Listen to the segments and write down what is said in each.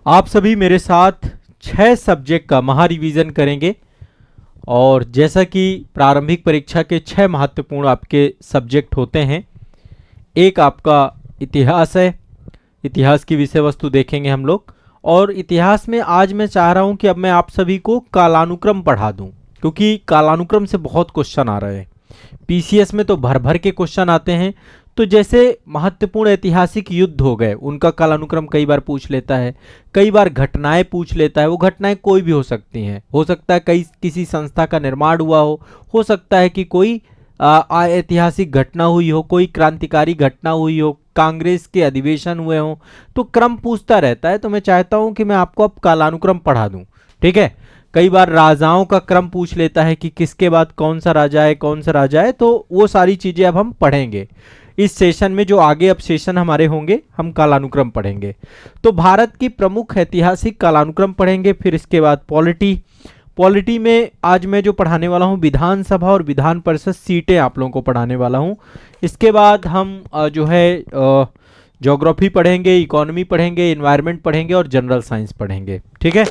आप सभी मेरे साथ 6 सब्जेक्ट का महा रिवीजन करेंगे। और जैसा कि प्रारंभिक परीक्षा के 6 महत्वपूर्ण आपके सब्जेक्ट होते हैं, एक आपका इतिहास है। इतिहास की विषय वस्तु देखेंगे हम लोग। और इतिहास में आज मैं चाह रहा हूं कि अब मैं आप सभी को कालानुक्रम पढ़ा दूं, क्योंकि कालानुक्रम से बहुत क्वेश्चन आ रहे हैं। पीसीएस में तो भर भर के क्वेश्चन आते हैं। तो जैसे महत्वपूर्ण ऐतिहासिक युद्ध हो गए, उनका कालानुक्रम कई बार पूछ लेता है, कई बार घटनाएं पूछ लेता है। वो घटनाएं कोई भी हो सकती हैं, हो सकता है कई किसी संस्था का निर्माण हुआ हो सकता है कि कोई ऐतिहासिक घटना हुई हो, कोई क्रांतिकारी घटना हुई हो, कांग्रेस के अधिवेशन हुए हों। तो क्रम पूछता रहता है। तो मैं चाहता हूं कि मैं आपको अब कालानुक्रम पढ़ा दूं। ठीक है। कई बार राजाओं का क्रम पूछ लेता है कि किसके बाद कौन सा राजा है, कौन सा राजा है। तो वो सारी चीजें अब हम पढ़ेंगे इस सेशन में। जो आगे अब सेशन हमारे होंगे, हम कालानुक्रम पढ़ेंगे। तो भारत की प्रमुख ऐतिहासिक कालानुक्रम पढ़ेंगे। फिर इसके बाद पॉलिटी में आज मैं जो पढ़ाने वाला हूं, विधानसभा और विधान परिषद सीटें आप लोगों को पढ़ाने वाला हूं। इसके बाद हम जो है ज्योग्राफी पढ़ेंगे, इकोनॉमी पढ़ेंगे, एनवायरनमेंट पढ़ेंगे और जनरल साइंस पढ़ेंगे। ठीक है।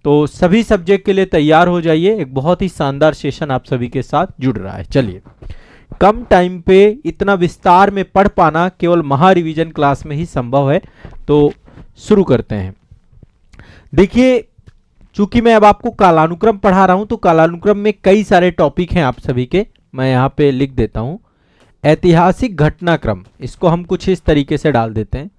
तो सभी सब्जेक्ट के लिए तैयार हो जाइए। एक बहुत ही शानदार सेशन आप सभी के साथ जुड़ रहा है। चलिए, कम टाइम पे इतना विस्तार में पढ़ पाना केवल महा रिवीजन क्लास में ही संभव है। तो शुरू करते हैं। देखिए, चूंकि मैं अब आपको कालानुक्रम पढ़ा रहा हूं, तो कालानुक्रम में कई सारे टॉपिक हैं आप सभी के। मैं यहां पे लिख देता हूं ऐतिहासिक घटनाक्रम। इसको हम कुछ इस तरीके से डाल देते हैं,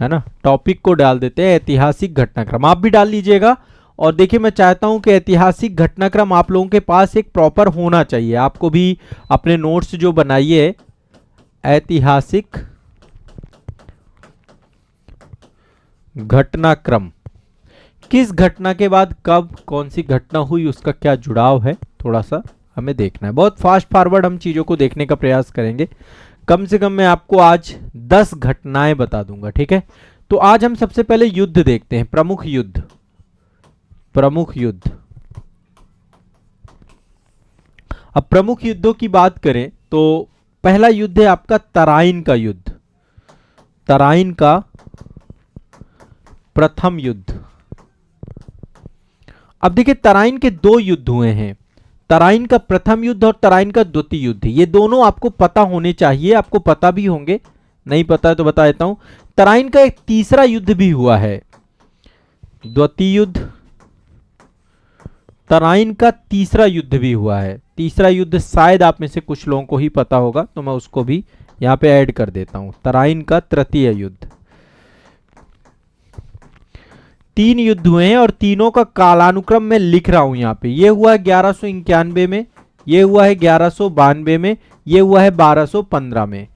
है ना। टॉपिक को डाल देते हैं ऐतिहासिक घटनाक्रम। आप भी डाल लीजिएगा। और देखिए, मैं चाहता हूं कि ऐतिहासिक घटनाक्रम आप लोगों के पास एक प्रॉपर होना चाहिए। आपको भी अपने नोट्स जो बनाइए, ऐतिहासिक घटनाक्रम, किस घटना के बाद कब कौन सी घटना हुई, उसका क्या जुड़ाव है, थोड़ा सा हमें देखना है। बहुत फास्ट फॉरवर्ड हम चीजों को देखने का प्रयास करेंगे। कम से कम मैं आपको आज 10 घटनाएं बता दूंगा। ठीक है। तो आज हम सबसे पहले युद्ध देखते हैं, प्रमुख युद्ध। अब प्रमुख युद्धों की बात करें तो पहला युद्ध है आपका तराइन का युद्ध। तराइन का प्रथम युद्ध। अब देखिए, तराइन के 2 युद्ध हुए हैं, तराइन का प्रथम युद्ध और तराइन का द्वितीय युद्ध। ये दोनों आपको पता होने चाहिए, आपको पता भी होंगे। नहीं पता है तो बता देता हूं। तराइन का एक तीसरा युद्ध भी हुआ है, द्वितीय युद्ध। तराइन का तीसरा युद्ध भी हुआ है। तीसरा युद्ध शायद आप में से कुछ लोगों को ही पता होगा, तो मैं उसको भी यहां पे ऐड कर देता हूं, तराइन का तृतीय युद्ध। 3 युद्ध हुए हैं और तीनों का कालानुक्रम मैं लिख रहा हूं यहां पे। ये हुआ है 1191 में, ये हुआ है 1192 में, ये हुआ है 1215 में।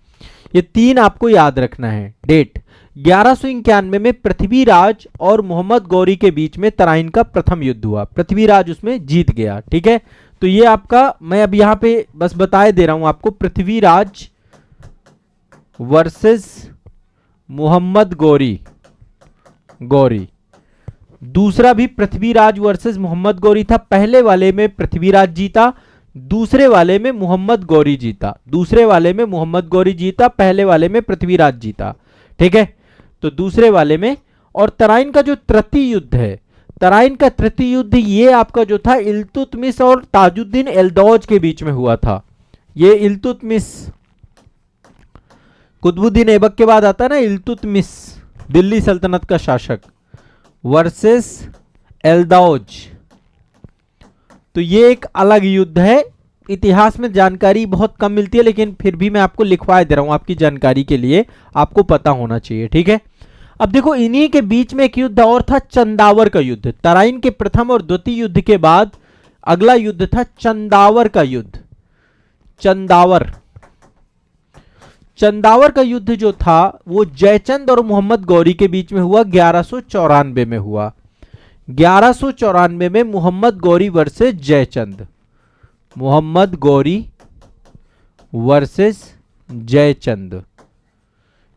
ये 3 आपको याद रखना है डेट। 1191 में पृथ्वीराज और मोहम्मद गौरी के बीच में तराइन का प्रथम युद्ध हुआ। पृथ्वीराज उसमें जीत गया। ठीक है। तो ये आपका, मैं अब यहां पे बस बताए दे रहा हूं आपको, पृथ्वीराज वर्सेस मोहम्मद गौरी। दूसरा भी पृथ्वीराज वर्सेस मोहम्मद गौरी था। पहले वाले में पृथ्वीराज जीता, दूसरे वाले में मोहम्मद गौरी जीता। दूसरे वाले में मोहम्मद गौरी जीता, पहले वाले में पृथ्वीराज जीता। ठीक है। तो दूसरे वाले में। और तराइन का जो तृतीय युद्ध है, तराइन का तृतीय युद्ध, ये आपका जो था इल्तुतमिश और ताजुद्दीन एल्दौज के बीच में हुआ था। ये इल्तुतमिश, कुतुबुद्दीन ऐबक के बाद आता है ना इल्तुतमिश, दिल्ली सल्तनत का शासक, वर्सेस एल्दौज। तो ये एक अलग युद्ध है। इतिहास में जानकारी बहुत कम मिलती है, लेकिन फिर भी मैं आपको लिखवा दे रहा हूं आपकी जानकारी के लिए, आपको पता होना चाहिए। ठीक है। अब देखो, इन्हीं के बीच में एक युद्ध और था, चंदावर का युद्ध। तराइन के प्रथम और द्वितीय युद्ध के बाद अगला युद्ध था चंदावर का युद्ध। चंदावर का युद्ध जो था वो जयचंद और मोहम्मद गौरी के बीच में हुआ, 1194 में हुआ। 1194 में मोहम्मद गौरी वर्सेस जयचंद, मोहम्मद गौरी वर्सेस जयचंद।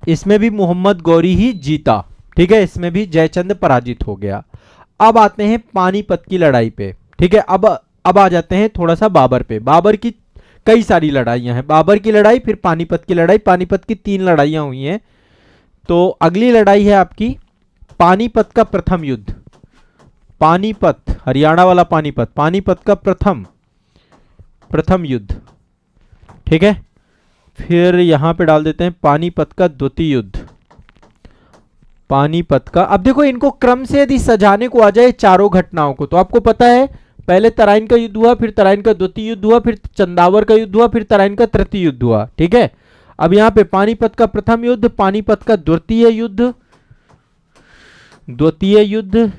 इसमें भी मोहम्मद गौरी ही जीता। ठीक है। इसमें भी जयचंद पराजित हो गया। अब आते हैं पानीपत की लड़ाई पे। ठीक है। अब आ जाते हैं थोड़ा सा बाबर पे। बाबर की कई सारी लड़ाइयां हैं। बाबर की लड़ाई, फिर पानीपत की लड़ाई। पानीपत की 3 लड़ाइयां हुई हैं। तो अगली लड़ाई है आपकी पानीपत का प्रथम युद्ध, पानीपत, हरियाणा वाला पानीपत, पानीपत का प्रथम युद्ध, ठीक है। फिर यहां पे डाल देते हैं पानीपत का द्वितीय युद्ध, पानीपत का। अब देखो इनको क्रम से यदि सजाने को आ जाए चारों घटनाओं को, तो आपको पता है पहले तराइन का युद्ध हुआ, फिर तराइन का द्वितीय युद्ध हुआ, फिर चंदावर का युद्ध हुआ, फिर तराइन का तृतीय युद्ध हुआ, ठीक है। अब यहां पे पानीपत का प्रथम युद्ध, पानीपत का द्वितीय युद्ध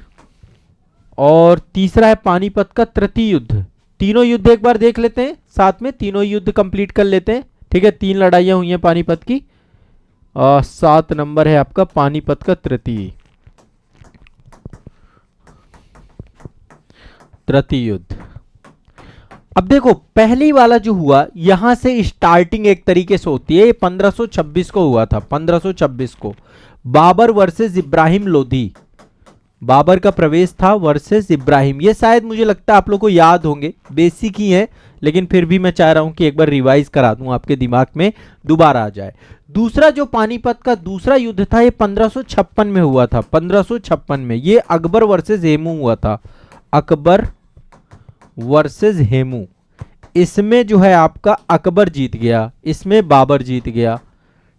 और तीसरा है पानीपत का तृतीय युद्ध। तीनों युद्ध एक बार देख लेते हैं साथ में, तीनों युद्ध कंप्लीट कर लेते हैं, ठीक है। 3 लड़ाइयां हुई हैं पानीपत की, और 7 नंबर है आपका पानीपत का तृतीय युद्ध। अब देखो पहली वाला जो हुआ, यहां से स्टार्टिंग एक तरीके से होती है, ये 1526 को हुआ था, 1526 को बाबर वर्सेस इब्राहिम लोधी, बाबर का प्रवेश था वर्सेस इब्राहिम। ये शायद मुझे लगता है आप लोग को याद होंगे, बेसिक ही है, लेकिन फिर भी मैं चाह रहा हूं कि एक बार रिवाइज करा दूं, आपके दिमाग में दोबारा आ जाए। दूसरा जो पानीपत का दूसरा युद्ध था, ये 1556 में हुआ था, 1556 में। ये अकबर वर्सेस हेमू हुआ था, अकबर वर्सेस हेमू। इसमें जो है आपका अकबर जीत गया, इसमें बाबर जीत गया,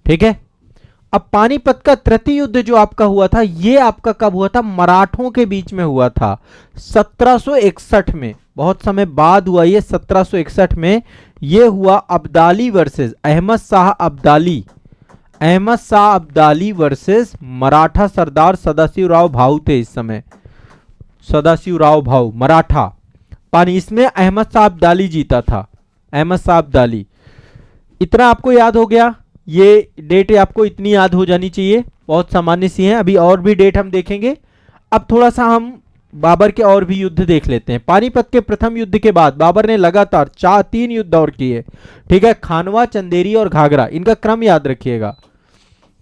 ठीक है। अब पानीपत का तृतीय युद्ध जो आपका हुआ था, ये आपका कब हुआ था? मराठों के बीच में हुआ था 1761 में, बहुत समय बाद हुआ ये, 1761 में ये हुआ। अब्दाली वर्सेस अहमद शाह अब्दाली, अहमद शाह अब्दाली वर्सेस मराठा सरदार सदाशिवराव भाऊ थे इस समय, सदाशिवराव भाऊ मराठा पानी। इसमें अहमद शाह अब्दाली जीता था, अहमद शाह अब्दाली। इतना आपको याद हो गया, ये डेट आपको इतनी याद हो जानी चाहिए, बहुत सामान्य सी है। अभी और भी डेट हम देखेंगे। अब थोड़ा सा हम बाबर के और भी युद्ध देख लेते हैं। पानीपत के प्रथम युद्ध के बाद बाबर ने लगातार 3 युद्ध और किए, ठीक है। खानवा, चंदेरी और घाघरा, इनका क्रम याद रखिएगा।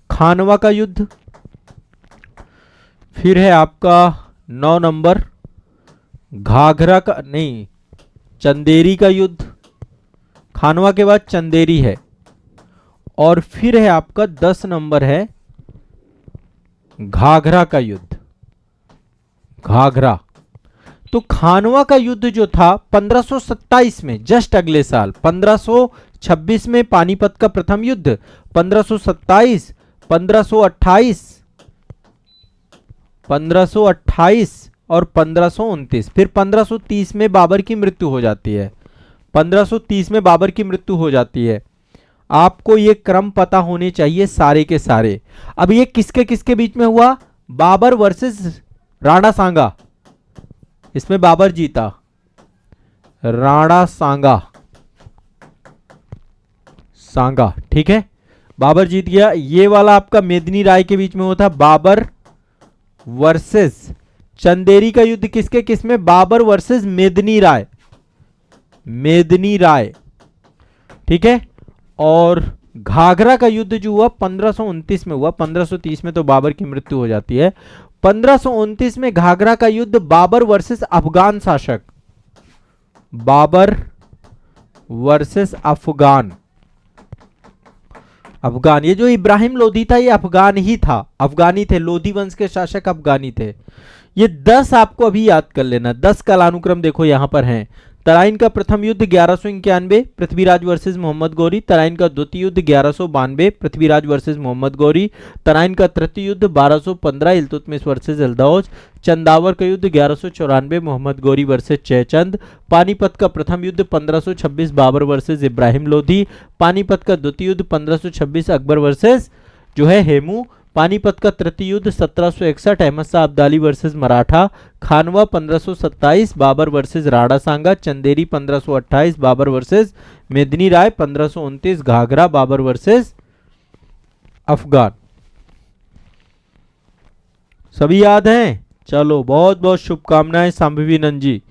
खानवा का युद्ध, फिर है आपका 9 नंबर घाघरा का, नहीं, चंदेरी का युद्ध, खानवा के बाद चंदेरी है, और फिर है आपका 10 नंबर है घाघरा का युद्ध, घाघरा। तो खानवा का युद्ध जो था 1527 में, जस्ट अगले साल 1526 में पानीपत का प्रथम युद्ध, 1527, 1528, 1528 और 1529, फिर 1530 में बाबर की मृत्यु हो जाती है, 1530 में बाबर की मृत्यु हो जाती है। आपको ये क्रम पता होने चाहिए सारे के सारे। अब ये किसके किसके बीच में हुआ? बाबर वर्सेस राणा सांगा, इसमें बाबर जीता, राणा सांगा, सांगा, ठीक है, बाबर जीत गया। ये वाला आपका मेदिनी राय के बीच में हुआ था, बाबर वर्सेस चंदेरी का युद्ध किसके किसमें? बाबर वर्सेस मेदिनी राय, मेदिनी राय, ठीक है। और घाघरा का युद्ध जो हुआ 1529 में हुआ, 1530 में तो बाबर की मृत्यु हो जाती है। 1529 में घाघरा का युद्ध बाबर वर्सेस अफगान शासक, बाबर वर्सेस अफगान, अफगान। ये जो इब्राहिम लोधी था ये अफगान ही था, अफगानी थे, लोधी वंश के शासक अफगानी थे। ये 10 आपको अभी याद कर लेना, 10 कालानुक्रम देखो यहां पर हैं। तराइन का प्रथम युद्ध 1191 पृथ्वीराज वर्सेस मोहम्मद गौरी, तराइन का द्वितीय युद्ध 1192 पृथ्वीराज वर्सेस मोहम्मद गौरी, तराइन का तृतीय युद्ध 1215 इल्तुतमिश वर्सेस अल्दौज, चंदावर का युद्ध 1194 मोहम्मद गौरी वर्सेस जयचंद, पानीपत का प्रथम युद्ध 1526 बाबर वर्सेस इब्राहिम लोधी, पानीपत का द्वितीय युद्ध 1526 अकबर वर्सेस जो है हेमू, पानीपत का तृतीय युद्ध 1761 अहमद शाह अब्दाली वर्सेस मराठा, खानवा 1527 बाबर वर्सेस राणा सांगा, चंदेरी 1528 बाबर वर्सेस मेदिनी राय, 1529 घाघरा बाबर वर्सेस अफगान। सभी याद हैं? चलो बहुत बहुत शुभकामनाएं सांभवी नंद जी,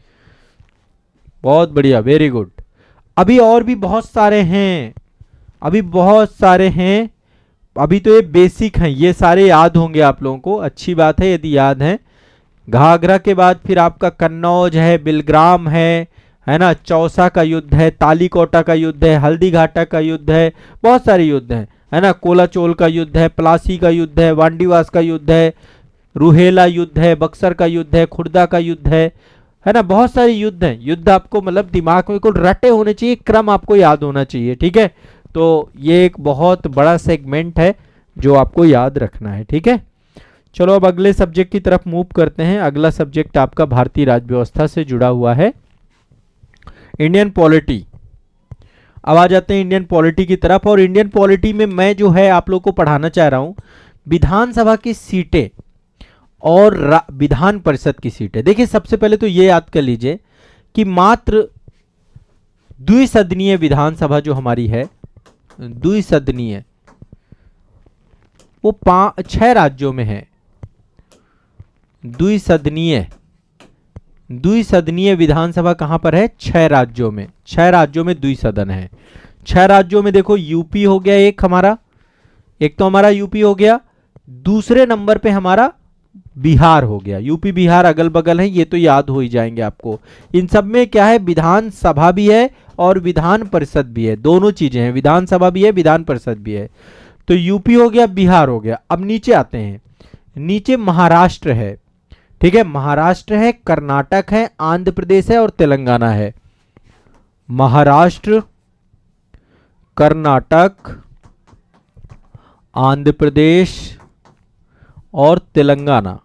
बहुत बढ़िया, वेरी गुड। अभी और भी बहुत सारे हैं, अभी बहुत सारे हैं। अभी तो ये बेसिक हैं, ये सारे याद होंगे आप लोगों को, अच्छी बात है यदि याद हैं। घाघरा के बाद फिर आपका कन्नौज है, बिलग्राम है ना, चौसा का युद्ध है, तालीकोटा का युद्ध है, हल्दी घाटा का युद्ध है, बहुत सारे युद्ध हैं, है ना, कोलाचोल का युद्ध है, प्लासी का युद्ध है, वांडीवास का युद्ध है, रूहेला युद्ध है, बक्सर का युद्ध है, खुर्दा का युद्ध है ना, बहुत सारे युद्ध हैं। युद्ध आपको मतलब दिमाग में कुछ रटे होने चाहिए, क्रम आपको याद होना चाहिए, ठीक है। तो ये एक बहुत बड़ा सेगमेंट है जो आपको याद रखना है, ठीक है। चलो अब अगले सब्जेक्ट की तरफ मूव करते हैं। अगला सब्जेक्ट आपका भारतीय राज्य व्यवस्था से जुड़ा हुआ है, इंडियन पॉलिटी। अब आ जाते हैं इंडियन पॉलिटी की तरफ। और इंडियन पॉलिटी में मैं जो है आप लोग को पढ़ाना चाह रहा हूं विधानसभा की सीटें और विधान परिषद की सीटें। देखिए सबसे पहले तो ये याद कर लीजिए कि मात्र द्विसदनीय विधानसभा जो हमारी है, द्विसदनीय, वो 6 राज्यों में है। द्विसदनीय विधानसभा कहां पर है? 6 राज्यों में। 6 राज्यों में द्विसदन है। 6 राज्यों में देखो यूपी हो गया एक हमारा, एक तो हमारा यूपी हो गया, दूसरे नंबर पे हमारा बिहार हो गया। यूपी बिहार अगल बगल है, ये तो याद हो ही जाएंगे आपको। इन सब में क्या है? विधानसभा भी है और विधान परिषद भी है, दोनों चीजें हैं, विधानसभा भी है विधान परिषद भी है। तो यूपी हो गया, बिहार हो गया। अब नीचे आते हैं, नीचे महाराष्ट्र है, ठीक है, महाराष्ट्र है, कर्नाटक है, आंध्र प्रदेश है और तेलंगाना है। महाराष्ट्र, कर्नाटक, आंध्र प्रदेश और तेलंगाना,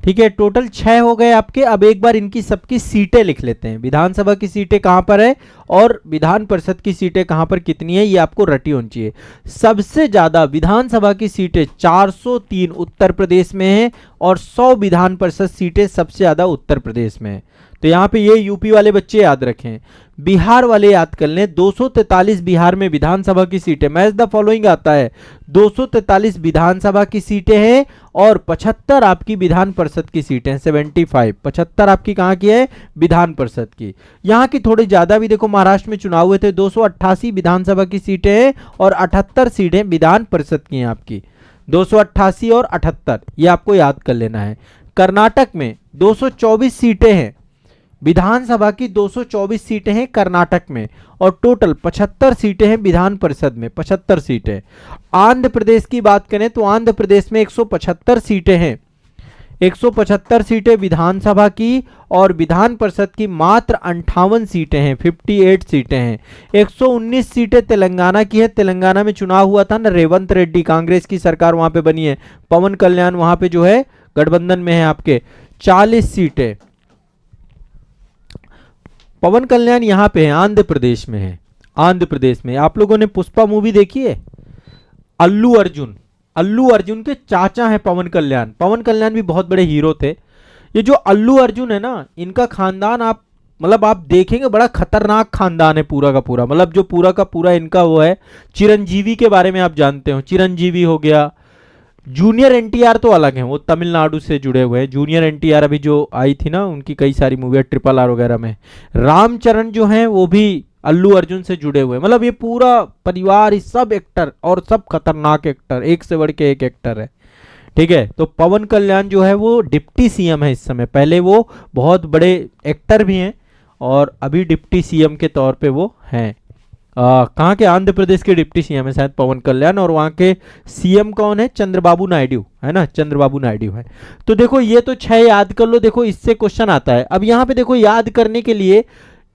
ठीक है। टोटल 6 हो गए आपके। अब एक बार इनकी सबकी सीटें लिख लेते हैं। विधानसभा की सीटें कहां पर है और विधान परिषद की सीटें कहां पर कितनी है, ये आपको रटी होनी चाहिए। सबसे ज्यादा विधानसभा की सीटें 403 उत्तर प्रदेश में है और 100 विधान परिषद सीटें सबसे ज्यादा उत्तर प्रदेश में है। तो यहां पे ये यूपी वाले बच्चे याद रखें। बिहार वाले याद कर लें, 243 बिहार में विधानसभा की सीटें, मैच द फॉलोइंग आता है, 243 विधानसभा की सीटें हैं और 75 आपकी विधान परिषद की सीटें, 75 75 आपकी कहां की है? विधान परिषद की। यहां की थोड़ी ज्यादा भी देखो, महाराष्ट्र में चुनाव हुए थे, 288 विधानसभा की सीटें हैं और 78 सीटें विधान परिषद की हैं आपकी, 288 और 78, ये आपको याद कर लेना है। कर्नाटक में 224 सीटें हैं, विधानसभा की 224 सीटें हैं कर्नाटक में और टोटल 75 सीटें हैं विधान परिषद में, 75 सीटें। आंध्र प्रदेश की बात करें तो आंध्र प्रदेश में 175 सीटें हैं, 175 सीटें विधानसभा की और विधान परिषद की मात्र 58 सीटें हैं, 58 सीटें हैं। 119 सीटें तेलंगाना की है। तेलंगाना में चुनाव हुआ था ना, रेवंत रेड्डी, कांग्रेस की सरकार वहां पे बनी है, पवन कल्याण वहां पे जो है गठबंधन में है आपके, 40 सीटें। पवन कल्याण यहां पे है, आंध्र प्रदेश में है। आंध्र प्रदेश में आप लोगों ने पुष्पा मूवी देखी है? अल्लू अर्जुन के चाचा हैं पवन कल्याण। पवन कल्याण भी बहुत बड़े हीरो थे। ये जो अल्लू अर्जुन है ना, इनका खानदान आप मतलब आप देखेंगे बड़ा खतरनाक खानदान है पूरा का पूरा, मतलब जो पूरा का पूरा इनका वो है। चिरंजीवी के बारे में आप जानते हो, चिरंजीवी हो गया। जूनियर एनटीआर तो अलग हैं, वो तमिलनाडु से जुड़े हुए हैं। जूनियर एनटीआर अभी जो आई थी ना, उनकी कई सारी मूवी RRR वगैरह में। रामचरण जो हैं वो भी अल्लू अर्जुन से जुड़े हुए, मतलब ये पूरा परिवार, इस सब एक्टर और सब खतरनाक एक्टर, एक से बढ़ के एक एक्टर है, ठीक है। तो पवन कल्याण जो है वो डिप्टी सीएम है इस समय, पहले वो बहुत बड़े एक्टर भी हैं और अभी डिप्टी सीएम के तौर पे वो हैं। कहाँ के? आंध्र प्रदेश के डिप्टी सीएम है शायद पवन कल्याण, और वहाँ के सीएम कौन है? चंद्रबाबू नायडू है ना, चंद्रबाबू नायडू है। तो देखो ये तो 6 याद कर लो, देखो इससे क्वेश्चन आता है। अब यहाँ पे देखो याद करने के लिए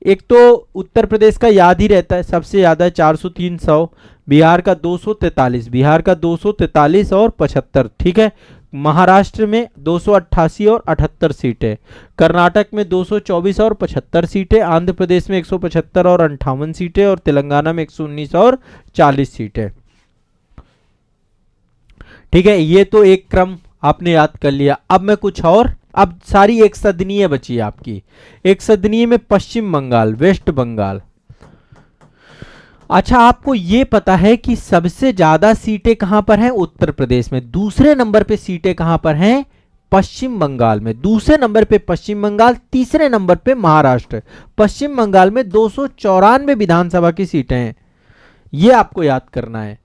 एक तो उत्तर प्रदेश का याद ही रहता है, सबसे ज्यादा है 403 100, बिहार का 243, बिहार का 243 और 75, ठीक है। महाराष्ट्र में 288 और 78 सीटें, कर्नाटक में 224 और 75 सीटें, आंध्र प्रदेश में 175 और 58 सीटें और तेलंगाना में 119 और 40 सीटें, ठीक है। ये तो एक क्रम आपने याद कर लिया। अब मैं कुछ और, अब सारी एक सदनीय बची है आपकी। एक सदनीय में पश्चिम बंगाल, वेस्ट बंगाल। अच्छा, आपको ये पता है कि सबसे ज्यादा सीटें कहां पर हैं? उत्तर प्रदेश में। दूसरे नंबर पे सीटें कहां पर हैं? पश्चिम बंगाल में। दूसरे नंबर पे पश्चिम बंगाल, तीसरे नंबर पे महाराष्ट्र। पश्चिम बंगाल में 294 विधानसभा की सीटें हैं, ये आपको याद करना है।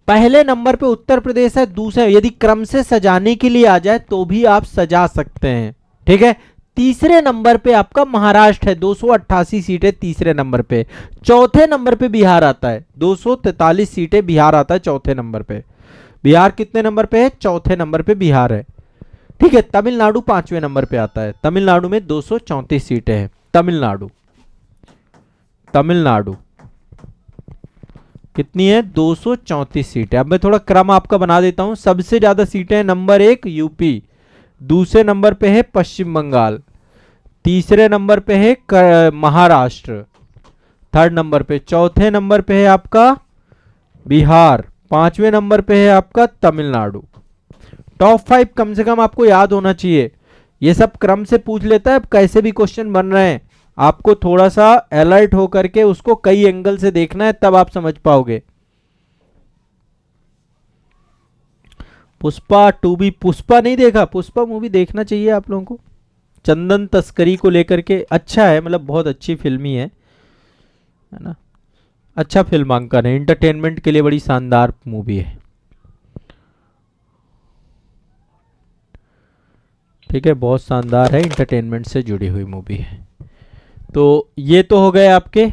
पहले नंबर पे उत्तर प्रदेश है, दूसरे यदि क्रम से सजाने के लिए आ जाए तो भी आप सजा सकते हैं, ठीक है। तीसरे नंबर पे आपका महाराष्ट्र है, 288 सीटें तीसरे नंबर पे। चौथे नंबर पे बिहार आता है, 243 सीटें बिहार आता है चौथे नंबर पे। बिहार कितने नंबर पे है? चौथे नंबर पे बिहार है। ठीक है, तमिलनाडु 5वें नंबर पे आता है। तमिलनाडु में 234 सीटें हैं। तमिलनाडु तमिलनाडु कितनी है? 234 सीटें। अब मैं थोड़ा क्रम आपका बना देता हूं। सबसे ज्यादा सीटें नंबर 1 यूपी, दूसरे नंबर पे है पश्चिम बंगाल, तीसरे नंबर पे है महाराष्ट्र, थर्ड नंबर पे, चौथे नंबर पे है आपका बिहार, पांचवें नंबर पे है आपका तमिलनाडु। टॉप 5 कम से कम आपको याद होना चाहिए। ये सब क्रम से पूछ लेता है। अब कैसे भी क्वेश्चन बन रहे हैं, आपको थोड़ा सा अलर्ट होकर के उसको कई एंगल से देखना है, तब आप समझ पाओगे। पुष्पा 2 भी, पुष्पा नहीं देखा? पुष्पा मूवी देखना चाहिए आप लोगों को। चंदन तस्करी को लेकर के अच्छा है, मतलब बहुत अच्छी फिल्मी है ना। अच्छा फिल्मांकन है, एंटरटेनमेंट के लिए बड़ी शानदार मूवी है। ठीक है, बहुत शानदार है, एंटरटेनमेंट से जुड़ी हुई मूवी है। तो ये तो हो गए आपके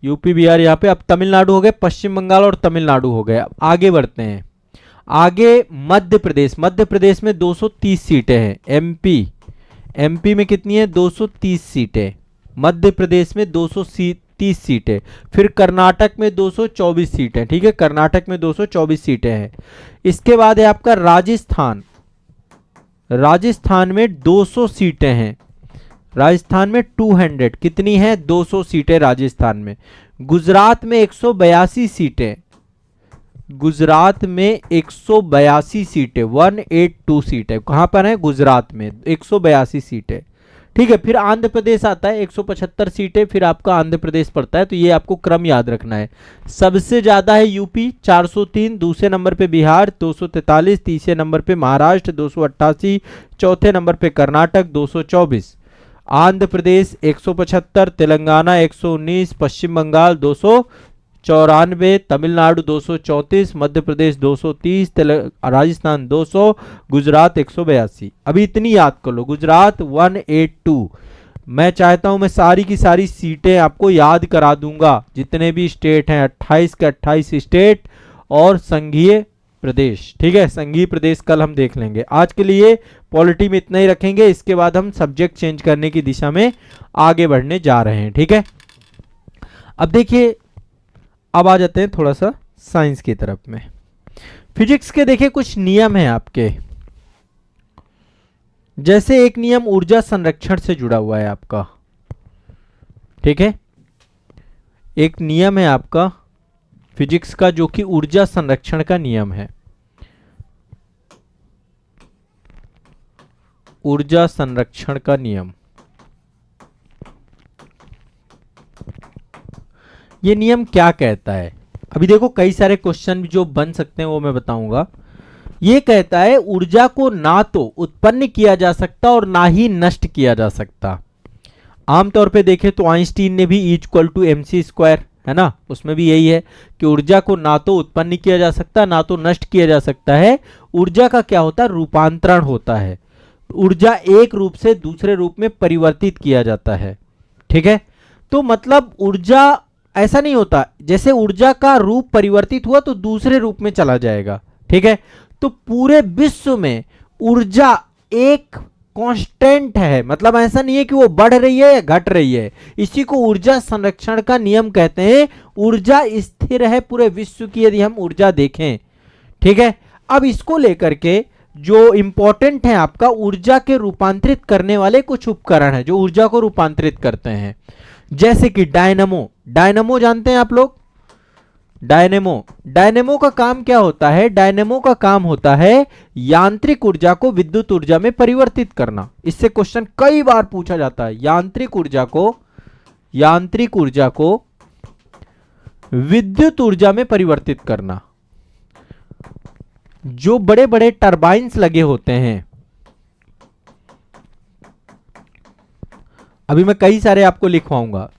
यूपी बिहार। यहाँ पे अब तमिलनाडु हो गए, पश्चिम बंगाल और तमिलनाडु हो गए। अब आगे बढ़ते हैं। आगे मध्य प्रदेश। मध्य प्रदेश में 230 सीटें हैं। एमपी में कितनी है? 230 सीटें। मध्य प्रदेश में 230 सीटें। फिर कर्नाटक में 224 सीटें। ठीक है, कर्नाटक में 224 सीटें हैं। इसके बाद है आपका राजस्थान। राजस्थान में 200 सीटें हैं। राजस्थान में 200 कितनी है? 200 सीटें राजस्थान में। गुजरात में 182 सीटें। गुजरात में 182 सीटें, 182 सीटें कहां पर है? गुजरात में 182 सीटें। ठीक है, फिर आंध्र प्रदेश आता है 175 सीटें, फिर आपका आंध्र प्रदेश पड़ता है। तो ये आपको क्रम याद रखना है। सबसे ज्यादा है यूपी 403, दूसरे नंबर पे बिहार 243, तीसरे नंबर पे महाराष्ट्र 288, चौथे नंबर पे कर्नाटक 224, आंध्र प्रदेश 175, तेलंगाना 119, पश्चिम बंगाल 294, तमिलनाडु 234, मध्य प्रदेश 230, राजस्थान 200, गुजरात 182। अभी इतनी याद कर लो, गुजरात 182। मैं चाहता हूं मैं सारी की सारी सीटें आपको याद करा दूंगा, जितने भी स्टेट हैं 28 के 28 स्टेट और संघीय प्रदेश। ठीक है, संघीय प्रदेश कल हम देख लेंगे। आज के लिए पॉलिटी में इतना ही रखेंगे। इसके बाद हम सब्जेक्ट चेंज करने की दिशा में आगे बढ़ने जा रहे हैं। ठीक है, अब देखिए, अब आ जाते हैं थोड़ा सा साइंस की तरफ में। फिजिक्स के देखिए कुछ नियम हैं आपके। जैसे एक नियम ऊर्जा संरक्षण से जुड़ा हुआ है आपका। ठीक है, एक नियम है आपका फिजिक्स का जो कि ऊर्जा संरक्षण का नियम है। ऊर्जा संरक्षण का नियम, ये नियम क्या कहता है? अभी देखो कई सारे क्वेश्चन जो बन सकते हैं वो मैं बताऊंगा। ये कहता है ऊर्जा को ना तो उत्पन्न किया जा सकता और ना ही नष्ट किया जा सकता। आमतौर पे देखें तो आइंस्टीन ने भी E=mc², है ना, उसमें भी यही है कि ऊर्जा को ना तो उत्पन्न किया जा सकता ना तो नष्ट किया जा सकता है। ऊर्जा का क्या होता है? रूपांतरण होता है। ऊर्जा एक रूप से दूसरे रूप में परिवर्तित किया जाता है। ठीक है, तो मतलब ऊर्जा ऐसा नहीं होता जैसे ऊर्जा का रूप परिवर्तित हुआ तो दूसरे रूप में चला जाएगा। ठीक है, तो पूरे विश्व में ऊर्जा एक कांस्टेंट है, मतलब ऐसा नहीं है कि वो बढ़ रही है या घट रही है। इसी को ऊर्जा संरक्षण का नियम कहते हैं। ऊर्जा स्थिर है पूरे विश्व की, यदि हम ऊर्जा देखें। ठीक है, अब इसको लेकर के जो इंपॉर्टेंट है आपका, ऊर्जा के रूपांतरित करने वाले कुछ उपकरण हैं जो ऊर्जा को रूपांतरित करते हैं। जैसे कि डायनामो। डायनामो जानते हैं आप लोग? डायनेमो का काम क्या होता है? डायनेमो का काम होता है यांत्रिक ऊर्जा को विद्युत ऊर्जा में परिवर्तित करना। इससे क्वेश्चन कई बार पूछा जाता है। यांत्रिक ऊर्जा को विद्युत ऊर्जा में परिवर्तित करना। जो बड़े बड़े टरबाइन्स लगे होते हैं, अभी मैं कई सारे आपको लिखवाऊंगा।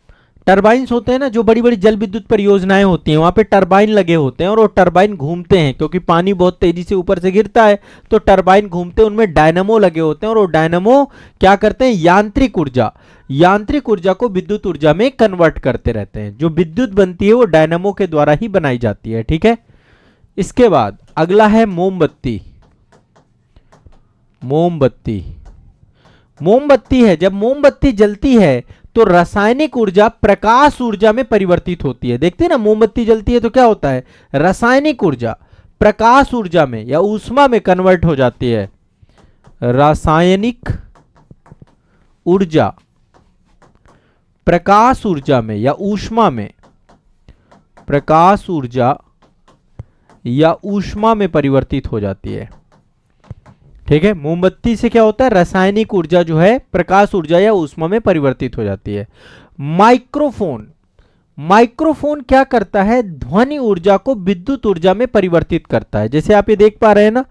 टरबाइन्स होते हैं ना, जो बड़ी बड़ी जल विद्युत परियोजनाएं होती हैं, वहां पे टरबाइन लगे होते हैं और वो टरबाइन घूमते हैं, क्योंकि पानी बहुत तेजी से ऊपर से गिरता है तो टरबाइन घूमते हैं, उनमें डायनामो लगे होते हैं और वो डायनामो क्या करते हैं? यांत्रिक ऊर्जा को विद्युत ऊर्जा में कन्वर्ट करते रहते हैं। जो विद्युत बनती है वो डायनामो के द्वारा ही बनाई जाती है। ठीक है, इसके बाद अगला है मोमबत्ती। मोमबत्ती, मोमबत्ती है, जब मोमबत्ती जलती है तो रासायनिक ऊर्जा प्रकाश ऊर्जा में परिवर्तित होती है। देखते हैं ना, मोमबत्ती जलती है तो क्या होता है, रासायनिक ऊर्जा प्रकाश ऊर्जा में या ऊष्मा में कन्वर्ट हो जाती है। रासायनिक ऊर्जा प्रकाश ऊर्जा में या ऊष्मा में, प्रकाश ऊर्जा या ऊष्मा में परिवर्तित हो जाती है। ठीक है, मोमबत्ती से क्या होता है, रासायनिक ऊर्जा जो है प्रकाश ऊर्जा या ऊष्मा में परिवर्तित हो जाती है। माइक्रोफोन, माइक्रोफोन क्या करता है, ध्वनि ऊर्जा को विद्युत ऊर्जा में परिवर्तित करता है। जैसे आप ये देख पा रहे हैं ना,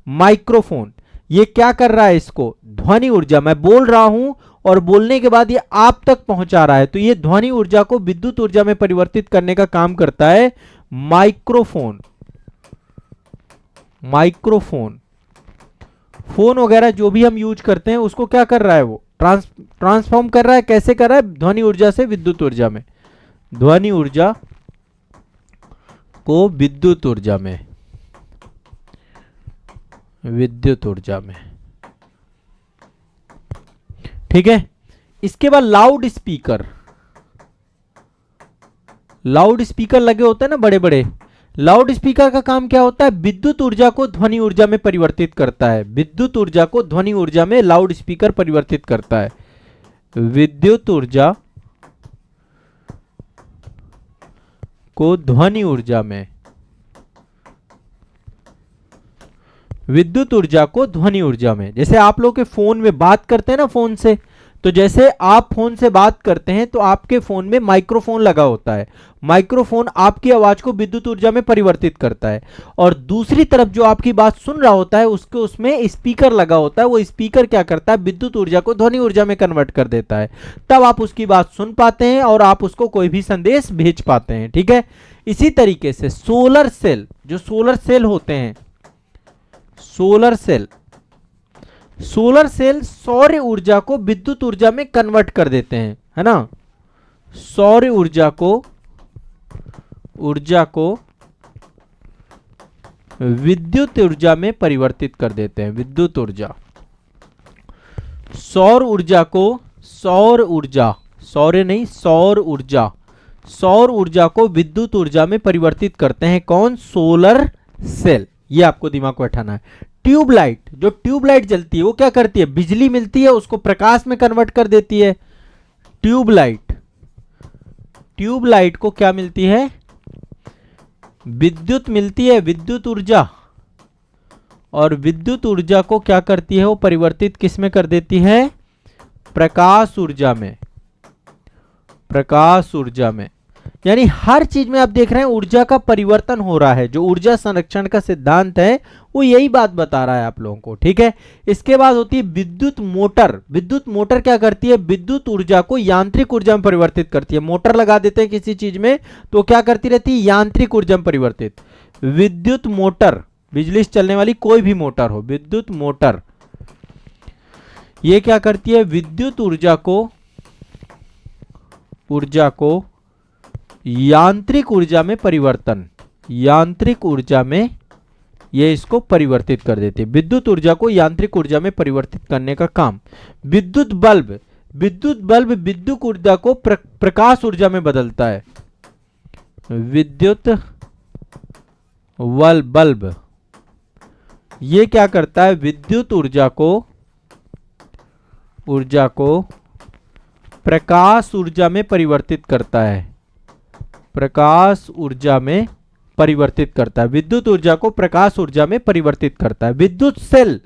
माइक्रोफोन ये क्या कर रहा है, इसको ध्वनि ऊर्जा, मैं बोल रहा हूं और बोलने के बाद ये आप तक पहुंचा रहा है, तो ये ध्वनि ऊर्जा को विद्युत ऊर्जा में परिवर्तित करने का काम करता है माइक्रोफोन। माइक्रोफोन, फोन वगैरह जो भी हम यूज करते हैं उसको क्या कर रहा है, वो ट्रांसफॉर्म कर रहा है। कैसे कर रहा है, ध्वनि ऊर्जा से विद्युत ऊर्जा में, ध्वनि ऊर्जा को विद्युत ऊर्जा में, विद्युत ऊर्जा में। ठीक है, इसके बाद लाउड स्पीकर, लाउड स्पीकर लगे होते हैं ना बड़े बड़े, लाउड स्पीकर का काम क्या होता है, विद्युत ऊर्जा को ध्वनि ऊर्जा में परिवर्तित करता है। विद्युत ऊर्जा को ध्वनि ऊर्जा में लाउड स्पीकर परिवर्तित करता है। विद्युत ऊर्जा को ध्वनि ऊर्जा में, विद्युत ऊर्जा को ध्वनि ऊर्जा में। जैसे आप लोग के फोन में बात करते हैं ना, फोन से, तो जैसे आप फोन से बात करते हैं तो आपके फोन में माइक्रोफोन लगा होता है। माइक्रोफोन आपकी आवाज को विद्युत ऊर्जा में परिवर्तित करता है, और दूसरी तरफ जो आपकी बात सुन रहा होता है उसके उसमें स्पीकर लगा होता है। वो स्पीकर क्या करता है, विद्युत ऊर्जा को ध्वनि ऊर्जा में कन्वर्ट कर देता है। तब आप उसकी बात सुन पाते हैं और आप उसको कोई भी संदेश भेज पाते हैं। ठीक है, इसी तरीके से सोलर सेल, जो सोलर सेल होते हैं, सोलर सेल, सोलर सेल सौर ऊर्जा को विद्युत ऊर्जा में कन्वर्ट कर देते हैं, है ना। सौर ऊर्जा को विद्युत ऊर्जा में परिवर्तित कर देते हैं। विद्युत ऊर्जा, सौर ऊर्जा को, सौर ऊर्जा, सौर्य नहीं, सौर ऊर्जा, सौर ऊर्जा को विद्युत ऊर्जा में परिवर्तित करते हैं कौन, सोलर सेल। ये आपको दिमाग को बैठाना है। ट्यूबलाइट, जो ट्यूबलाइट जलती है वो क्या करती है, बिजली मिलती है उसको प्रकाश में कन्वर्ट कर देती है। ट्यूबलाइट, ट्यूबलाइट को क्या मिलती है, विद्युत मिलती है, विद्युत ऊर्जा, और विद्युत ऊर्जा को क्या करती है, वो परिवर्तित किस में कर देती है, प्रकाश ऊर्जा में, प्रकाश ऊर्जा में। यानी हर चीज में आप देख रहे हैं ऊर्जा का परिवर्तन हो रहा है। जो ऊर्जा संरक्षण का सिद्धांत है वो यही बात बता रहा है आप लोगों को। ठीक है, इसके बाद होती है विद्युत मोटर। विद्युत मोटर क्या करती है, विद्युत ऊर्जा को यांत्रिक ऊर्जा में परिवर्तित करती है। मोटर लगा देते हैं किसी चीज में तो क्या करती रहती है, यांत्रिक ऊर्जा में परिवर्तित। विद्युत मोटर, बिजली से चलने वाली कोई भी मोटर हो, विद्युत मोटर, ये क्या करती है, विद्युत ऊर्जा को यांत्रिक ऊर्जा में परिवर्तन, यांत्रिक ऊर्जा में ये इसको परिवर्तित कर देती है। विद्युत ऊर्जा को यांत्रिक ऊर्जा में परिवर्तित करने का काम। विद्युत बल्ब, विद्युत बल्ब विद्युत ऊर्जा को प्रकाश ऊर्जा में बदलता है। विद्युत बल्ब ये क्या करता है, विद्युत ऊर्जा को प्रकाश ऊर्जा में परिवर्तित करता है, प्रकाश ऊर्जा में परिवर्तित करता है। विद्युत ऊर्जा को प्रकाश ऊर्जा में परिवर्तित करता है। विद्युत सेल,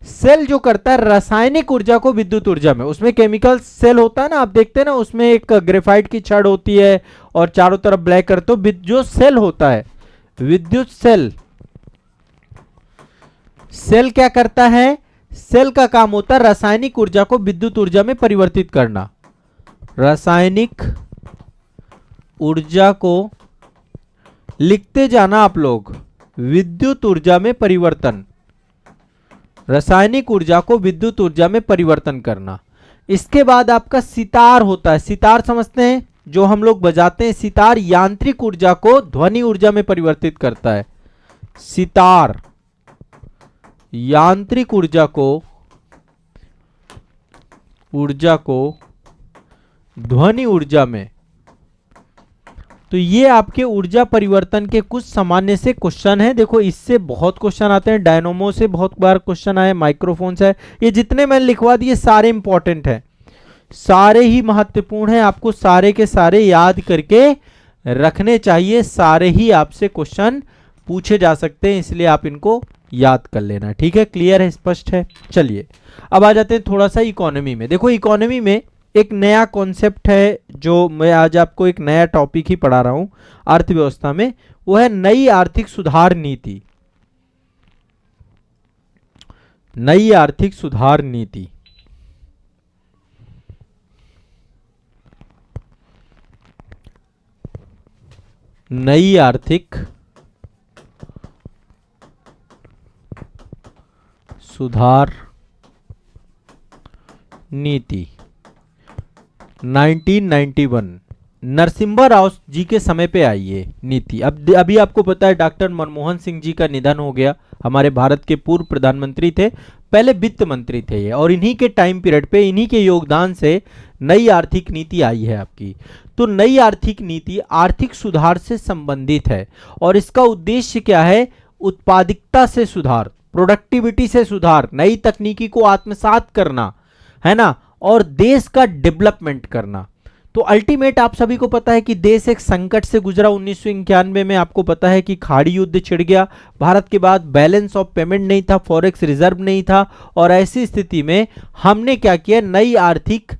सेल जो करता है रासायनिक ऊर्जा को विद्युत ऊर्जा में, उसमें केमिकल सेल होता है ना, आप देखते हैं ना, उसमें एक ग्रेफाइट की छड़ होती है और चारों तरफ ब्लैक कर, तो जो सेल होता है, विद्युत सेल, सेल क्या करता है, सेल का काम होता है रासायनिक ऊर्जा को विद्युत ऊर्जा में परिवर्तित करना। रासायनिक ऊर्जा को लिखते जाना आप लोग, विद्युत ऊर्जा में परिवर्तन, रासायनिक ऊर्जा को विद्युत ऊर्जा में परिवर्तन करना। इसके बाद आपका सितार होता है। सितार समझते हैं, जो हम लोग बजाते हैं सितार, यांत्रिक ऊर्जा को ध्वनि ऊर्जा में परिवर्तित करता है। सितार यांत्रिक ऊर्जा को ध्वनि ऊर्जा में। तो ये आपके ऊर्जा परिवर्तन के कुछ सामान्य से क्वेश्चन हैं। देखो इससे बहुत क्वेश्चन आते हैं, डायनोमो से बहुत बार क्वेश्चन आए, माइक्रोफोन से। ये जितने मैंने लिखवा दिए सारे इंपॉर्टेंट हैं, सारे ही महत्वपूर्ण हैं, आपको सारे के सारे याद करके रखने चाहिए। सारे ही आपसे क्वेश्चन पूछे जा सकते हैं, इसलिए आप इनको याद कर लेना। ठीक है, क्लियर है, स्पष्ट है। चलिए अब आ जाते हैं थोड़ा सा इकोनॉमी में। देखो इकोनॉमी में एक नया कॉन्सेप्ट है, जो मैं आज आपको एक नया टॉपिक ही पढ़ा रहा हूं अर्थव्यवस्था में, वो है नई आर्थिक सुधार नीति। नई आर्थिक सुधार नीति। नई आर्थिक सुधार नीति 1991 नरसिम्हा राव जी के समय पे आई ये नीति। अब अभी आपको पता है डॉक्टर मनमोहन सिंह जी का निधन हो गया, हमारे भारत के पूर्व प्रधानमंत्री थे, पहले वित्त मंत्री थे ये, और इन्हीं के टाइम पीरियड पे, इन्हीं के योगदान से नई आर्थिक नीति आई है आपकी। तो नई आर्थिक नीति आर्थिक सुधार से संबंधित है, और इसका उद्देश्य क्या है? उत्पादकता से सुधार, प्रोडक्टिविटी से सुधार, नई तकनीकी को आत्मसात करना, है ना, और देश का डेवलपमेंट करना। तो अल्टीमेट आप सभी को पता है कि देश एक संकट से गुजरा। 1991 में आपको पता है कि खाड़ी युद्ध छिड़ गया, भारत के बाद बैलेंस ऑफ पेमेंट नहीं था, फॉरेक्स रिजर्व नहीं था, और ऐसी स्थिति में हमने क्या किया? नई आर्थिक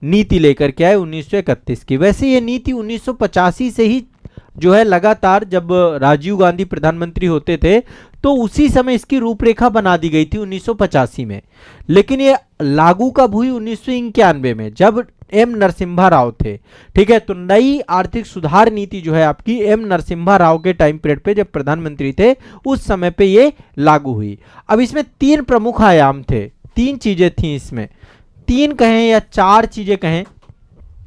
नीति लेकर के आए 1931 की। वैसे ये नीति 1985 से ही जो है लगातार, जब राजीव गांधी प्रधानमंत्री होते थे तो उसी समय इसकी रूपरेखा बना दी गई थी 1985 में, लेकिन ये लागू कब हुई? 1991 में, जब एम नरसिम्हा राव थे। ठीक है, तो नई आर्थिक सुधार नीति जो है आपकी एम नरसिम्हा राव के टाइम पीरियड पे, जब प्रधानमंत्री थे उस समय पे ये लागू हुई। अब इसमें तीन प्रमुख आयाम थे, तीन चीजें थी इसमें, तीन कहें या चार चीजें कहें,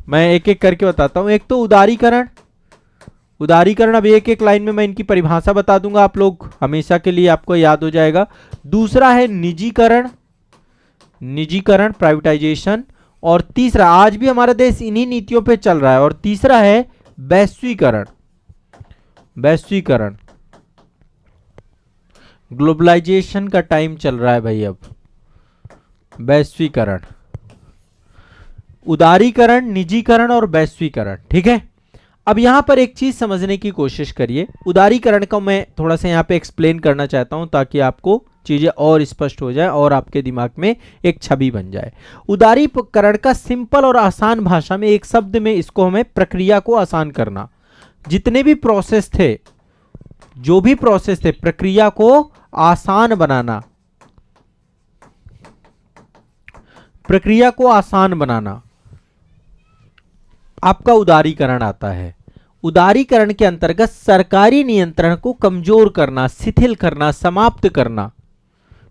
मैं एक एक करके बताता हूं। एक तो उदारीकरण, उदारीकरण, अब एक एक लाइन में मैं इनकी परिभाषा बता दूंगा, आप लोग हमेशा के लिए आपको याद हो जाएगा। दूसरा है निजीकरण, निजीकरण प्राइवेटाइजेशन, और तीसरा, आज भी हमारा देश इन्हीं नीतियों पे चल रहा है, और तीसरा है वैश्वीकरण, वैश्वीकरण। ग्लोबलाइजेशन का टाइम चल रहा है भाई अब। वैश्वीकरण, उदारीकरण, निजीकरण और वैश्वीकरण। ठीक है, अब यहां पर एक चीज समझने की कोशिश करिए। उदारीकरण का मैं थोड़ा सा यहां पे एक्सप्लेन करना चाहता हूं ताकि आपको चीजें और स्पष्ट हो जाए और आपके दिमाग में एक छवि बन जाए। उदारीकरण का सिंपल और आसान भाषा में एक शब्द में इसको हमें प्रक्रिया को आसान करना। जितने भी प्रोसेस थे, जो भी प्रोसेस थे, प्रक्रिया को आसान बनाना, प्रक्रिया को आसान बनाना आपका उदारीकरण आता है। उदारीकरण के अंतर्गत सरकारी नियंत्रण को कमजोर करना, शिथिल करना, समाप्त करना,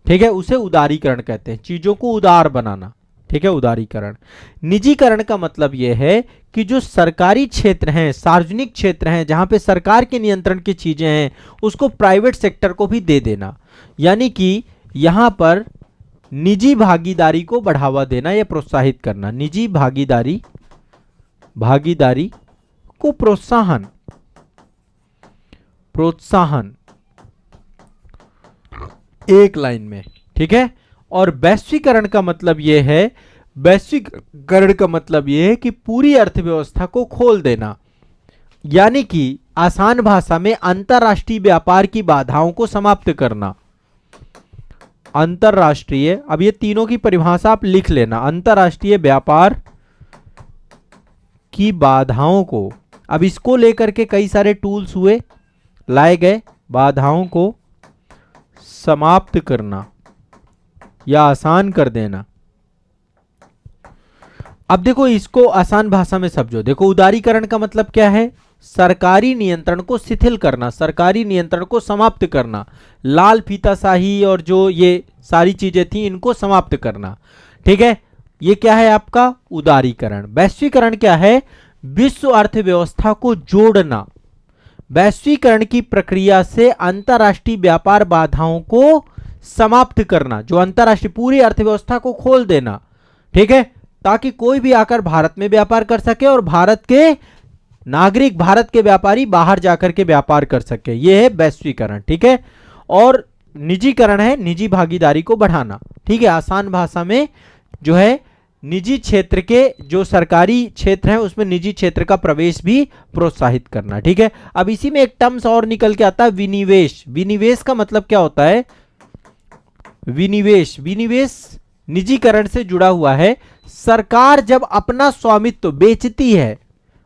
ठीक है, उसे उदारीकरण कहते हैं, चीजों को उदार बनाना। ठीक है, उदारीकरण। निजीकरण का मतलब यह है कि जो सरकारी क्षेत्र हैं, सार्वजनिक क्षेत्र हैं, जहां पे सरकार के नियंत्रण की चीजें हैं, उसको प्राइवेट सेक्टर को भी दे देना, यानी कि यहां पर निजी भागीदारी को बढ़ावा देना या प्रोत्साहित करना। निजी भागीदारी, भागीदारी को प्रोत्साहन, प्रोत्साहन एक लाइन में। ठीक है, और वैश्वीकरण का मतलब यह है, वैश्वीकरण का मतलब यह है कि पूरी अर्थव्यवस्था को खोल देना, यानी कि आसान भाषा में अंतरराष्ट्रीय व्यापार की बाधाओं को समाप्त करना। अंतरराष्ट्रीय, अब ये तीनों की परिभाषा आप लिख लेना। अंतरराष्ट्रीय व्यापार की बाधाओं को, अब इसको लेकर के कई सारे टूल्स हुए, लाए गए, बाधाओं को समाप्त करना या आसान कर देना। अब देखो इसको आसान भाषा में समझो। देखो उदारीकरण का मतलब क्या है? सरकारी नियंत्रण को शिथिल करना, सरकारी नियंत्रण को समाप्त करना, लाल फीताशाही और जो ये सारी चीजें थी इनको समाप्त करना। ठीक है, ये क्या है आपका उदारीकरण। वैश्वीकरण क्या है? विश्व अर्थव्यवस्था को जोड़ना, वैश्वीकरण की प्रक्रिया से अंतर्राष्ट्रीय व्यापार बाधाओं को समाप्त करना, जो अंतर्राष्ट्रीय पूरी अर्थव्यवस्था को खोल देना, ठीक है, ताकि कोई भी आकर भारत में व्यापार कर सके और भारत के नागरिक, भारत के व्यापारी बाहर जाकर के व्यापार कर सके। यह है वैश्वीकरण, ठीक है। और निजीकरण है निजी भागीदारी को बढ़ाना, ठीक है। आसान भाषा में जो है निजी क्षेत्र के, जो सरकारी क्षेत्र है उसमें निजी क्षेत्र का प्रवेश भी प्रोत्साहित करना, ठीक है। अब इसी में एक टर्म्स और निकल के आता है, विनिवेश। विनिवेश का मतलब क्या होता है? विनिवेश, विनिवेश निजीकरण से जुड़ा हुआ है। सरकार जब अपना स्वामित्व बेचती है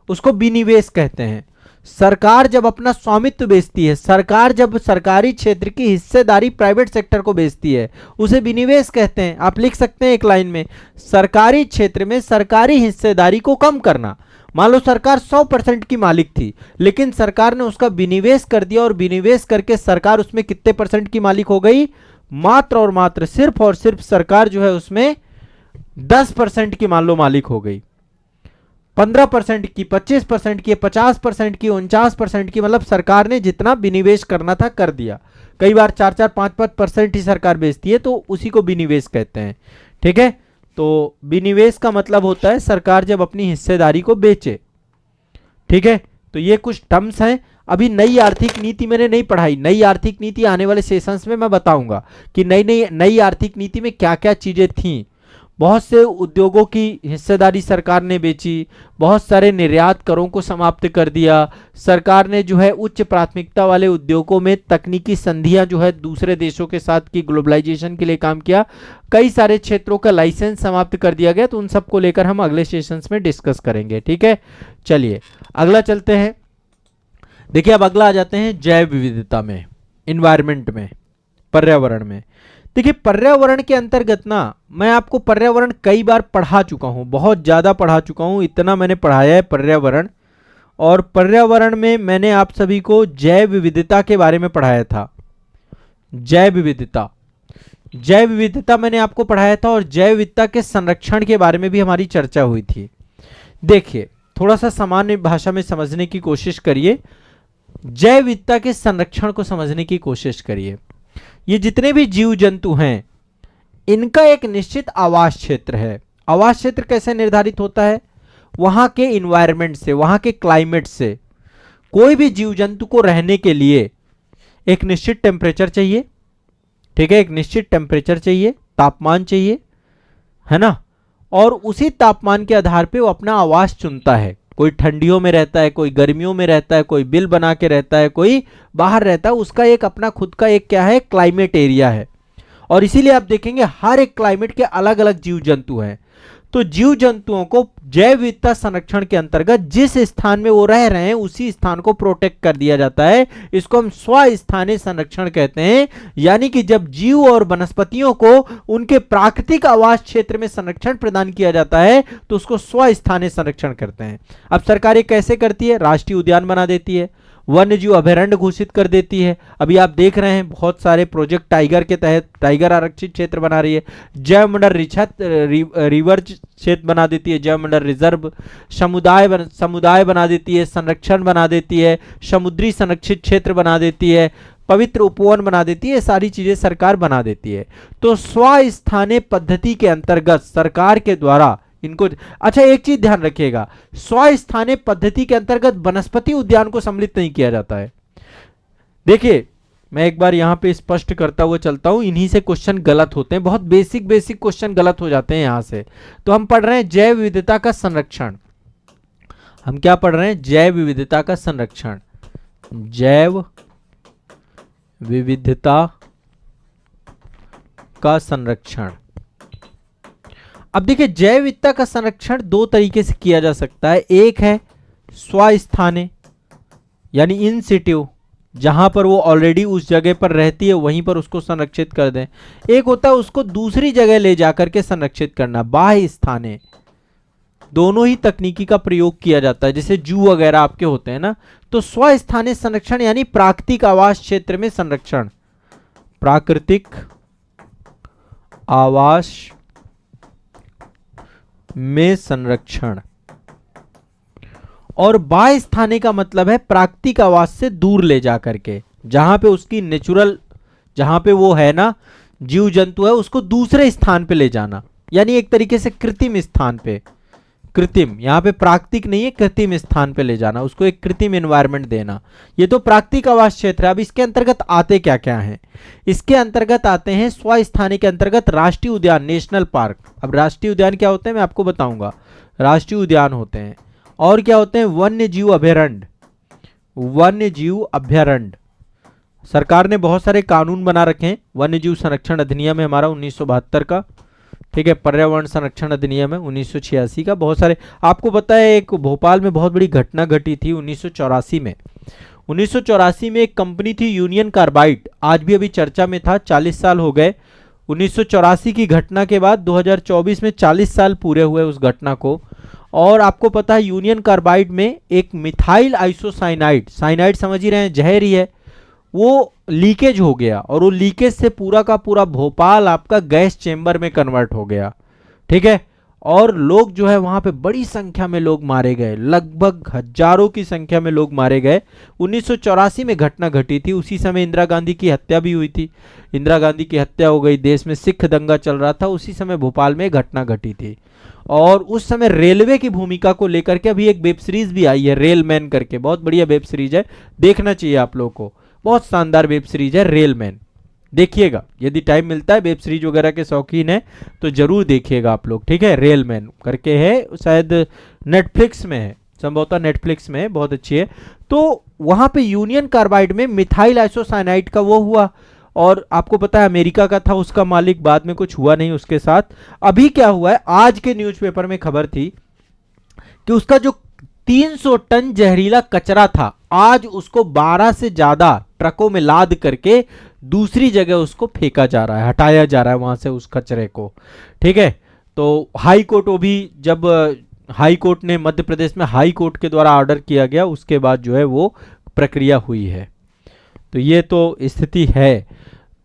उसको विनिवेश कहते हैं। सरकार जब अपना स्वामित्व बेचती है, सरकार जब सरकारी क्षेत्र की हिस्सेदारी प्राइवेट सेक्टर को बेचती है, उसे विनिवेश कहते हैं। आप लिख सकते हैं एक लाइन में, सरकारी क्षेत्र में सरकारी हिस्सेदारी को कम करना। मान लो सरकार 100% की मालिक थी, लेकिन सरकार ने उसका विनिवेश कर दिया, और विनिवेश करके सरकार उसमें कितने परसेंट की मालिक हो गई? मात्र और मात्र, सिर्फ और सिर्फ सरकार जो है उसमें 10% की मान लो मालिक हो गई, 15% की, 25% की, 50% की, 49% की, मतलब सरकार ने जितना विनिवेश करना था कर दिया। कई बार 4-4, 5-5% ही सरकार बेचती है, तो उसी को विनिवेश कहते हैं, ठीक है। तो विनिवेश का मतलब होता है सरकार जब अपनी हिस्सेदारी को बेचे, ठीक है। तो ये कुछ टर्म्स हैं। अभी नई आर्थिक नीति मैंने नहीं पढ़ाई, नई आर्थिक नीति आने वाले सेशंस में मैं बताऊंगा कि नई आर्थिक नीति में क्या क्या चीजें थी। बहुत से उद्योगों की हिस्सेदारी सरकार ने बेची, बहुत सारे निर्यात करों को समाप्त कर दिया, सरकार ने जो है उच्च प्राथमिकता वाले उद्योगों में तकनीकी संधियां जो है दूसरे देशों के साथ की, ग्लोबलाइजेशन के लिए काम किया, कई सारे क्षेत्रों का लाइसेंस समाप्त कर दिया गया। तो उन सबको लेकर हम अगले सेशंस में डिस्कस करेंगे, ठीक है। चलिए अगला चलते हैं। देखिए अब अगला आ जाते हैं जैव विविधता में, इन्वायरमेंट में, पर्यावरण में। देखिए पर्यावरण के अंतर्गत ना, मैं आपको पर्यावरण कई बार पढ़ा चुका हूं, बहुत ज्यादा पढ़ा चुका हूं, इतना मैंने पढ़ाया है पर्यावरण। और पर्यावरण में मैंने आप सभी को जैव विविधता के बारे में पढ़ाया था। जैव विविधता, जैव विविधता मैंने आपको पढ़ाया था, और जैव विविधता के संरक्षण के बारे में भी हमारी चर्चा हुई थी। देखिए थोड़ा सा सामान्य भाषा में समझने की कोशिश करिए, जैव विविधता के संरक्षण को समझने की कोशिश करिए। ये जितने भी जीव जंतु हैं इनका एक निश्चित आवास क्षेत्र है। आवास क्षेत्र कैसे निर्धारित होता है? वहां के इन्वायरमेंट से, वहां के क्लाइमेट से। कोई भी जीव जंतु को रहने के लिए एक निश्चित टेम्परेचर चाहिए, ठीक है, एक निश्चित टेम्परेचर चाहिए, तापमान चाहिए, है ना। और उसी तापमान के आधार पे वो अपना आवास चुनता है। कोई ठंडियों में रहता है, कोई गर्मियों में रहता है, कोई बिल बना के रहता है, कोई बाहर रहता है। उसका एक अपना खुद का एक क्या है, क्लाइमेट एरिया है। और इसीलिए आप देखेंगे हर एक क्लाइमेट के अलग अलग जीव जंतु हैं। तो जीव जंतुओं को जैव विविधता संरक्षण के अंतर्गत जिस स्थान में वो रह रहे हैं उसी स्थान को प्रोटेक्ट कर दिया जाता है। इसको हम स्वस्थानीय संरक्षण कहते हैं। यानी कि जब जीव और वनस्पतियों को उनके प्राकृतिक आवास क्षेत्र में संरक्षण प्रदान किया जाता है तो उसको स्वस्थानीय संरक्षण करते हैं। अब सरकारें कैसे करती है? राष्ट्रीय उद्यान बना देती है, वन्य जीव अभयारण्य घोषित कर देती है। अभी आप देख रहे हैं बहुत सारे प्रोजेक्ट टाइगर के तहत, टाइगर आरक्षित क्षेत्र बना रही है, जैव मंडल रिवर क्षेत्र बना देती है, जैव मंडल रिजर्व, समुदाय बना देती है, संरक्षण बना देती है, समुद्री संरक्षित क्षेत्र बना देती है, पवित्र उपवन बना देती है। सारी चीजें सरकार बना देती है। तो स्वस्थानीय पद्धति के अंतर्गत सरकार के द्वारा इनको, अच्छा एक चीज ध्यान रखिएगा, स्वस्थानीय पद्धति के अंतर्गत वनस्पति उद्यान को सम्मिलित नहीं किया जाता है। देखिए मैं एक बार यहां पे स्पष्ट करता हुआ चलता हूं, इन्हीं से क्वेश्चन गलत होते हैं, बहुत बेसिक क्वेश्चन गलत हो जाते हैं यहां से। तो हम पढ़ रहे हैं जैव विविधता का संरक्षण। हम क्या पढ़ रहे हैं? जैव विविधता का संरक्षण। जैव विविधता का संरक्षण। अब देखिए जैव विविधता का संरक्षण दो तरीके से किया जा सकता है। एक है स्वस्थानीय यानी इन सिटू, जहां पर वो ऑलरेडी उस जगह पर रहती है वहीं पर उसको संरक्षित कर दें। एक होता है उसको दूसरी जगह ले जाकर के संरक्षित करना, बाह्य स्थानीय। दोनों ही तकनीकी का प्रयोग किया जाता है। जैसे जू वगैरह आपके होते हैं ना, तो स्वस्थानीय संरक्षण यानी प्राकृतिक आवास क्षेत्र में संरक्षण, प्राकृतिक आवास में संरक्षण। और बाह्य स्थाने का मतलब है प्राकृतिक आवास से दूर ले जा करके, जहां पे उसकी नेचुरल, जहां पे वो है ना जीव जंतु है, उसको दूसरे स्थान पे ले जाना, यानी एक तरीके से कृत्रिम स्थान पे, कृत्रिम, यहाँ पे प्राकृतिक नहीं है, कृत्रिम स्थान पे ले जाना, उसको एक कृत्रिम एनवायरनमेंट देना। ये तो प्राकृतिक आवास क्षेत्र है। अब इसके अंतर्गत आते क्या क्या हैं? इसके अंतर्गत आते हैं स्वस्थानी के अंतर्गत राष्ट्रीय उद्यान, नेशनल पार्क। अब राष्ट्रीय उद्यान क्या होते हैं मैं आपको बताऊंगा। राष्ट्रीय उद्यान होते हैं, और क्या होते हैं? वन्य जीव अभयारण्य। वन्य जीव अभयारण्य, सरकार ने बहुत सारे कानून बना रखे हैं। वन्य जीव संरक्षण अधिनियम है हमारा 1972 का, ठीक है। पर्यावरण संरक्षण अधिनियम है 1986 का। बहुत सारे, आपको पता है एक भोपाल में बहुत बड़ी घटना घटी थी 1984 में। 1984 में एक कंपनी थी यूनियन कार्बाइड, आज भी अभी चर्चा में था, 40 साल हो गए 1984 की घटना के बाद। 2024 में 40 साल पूरे हुए उस घटना को। और आपको पता है यूनियन कार्बाइड में एक मिथाइल आइसोसाइनाइड, साइनाइड समझ ही रहे हैं, जहर ही है, वो लीकेज हो गया, और वो लीकेज से पूरा का पूरा भोपाल आपका गैस चेंबर में कन्वर्ट हो गया, ठीक है। और लोग जो है वहां पे बड़ी संख्या में लोग मारे गए, लगभग हजारों की संख्या में लोग मारे गए। 1984 में घटना घटी थी। उसी समय इंदिरा गांधी की हत्या भी हुई थी। इंदिरा गांधी की हत्या हो गई, देश में सिख दंगा चल रहा था, उसी समय भोपाल में घटना घटी थी। और उस समय रेलवे की भूमिका को लेकर के अभी एक वेब सीरीज भी आई है, रेलमैन करके, बहुत बढ़िया वेब सीरीज है, देखना चाहिए आप लोगों को। बहुत शानदार वेब सीरीज है रेलमैन, देखिएगा यदि टाइम मिलता है, वेब सीरीज वगैरह के शौकीन है तो जरूर देखिएगा आप लोग, ठीक है। रेलमैन करके है, शायद नेटफ्लिक्स में है, संभवतः नेटफ्लिक्स में है, बहुत अच्छी है। तो वहां पे यूनियन कार्बाइड में मिथाइल आइसोसाइनाइड का वो हुआ, और आपको पता है अमेरिका का था उसका मालिक, बाद में कुछ हुआ नहीं उसके साथ। अभी क्या हुआ है, आज के न्यूज़पेपर में खबर थी कि उसका जो 300 टन जहरीला कचरा था, आज उसको 12 से ज्यादा ट्रकों में लाद करके दूसरी जगह उसको फेंका जा रहा है, हटाया जा रहा है वहां से उस कचरे को, ठीक है। तो हाई कोर्ट, वो भी जब हाई कोर्ट ने, मध्य प्रदेश में हाई कोर्ट के द्वारा ऑर्डर किया गया, उसके बाद जो है वो प्रक्रिया हुई है। तो ये तो स्थिति है।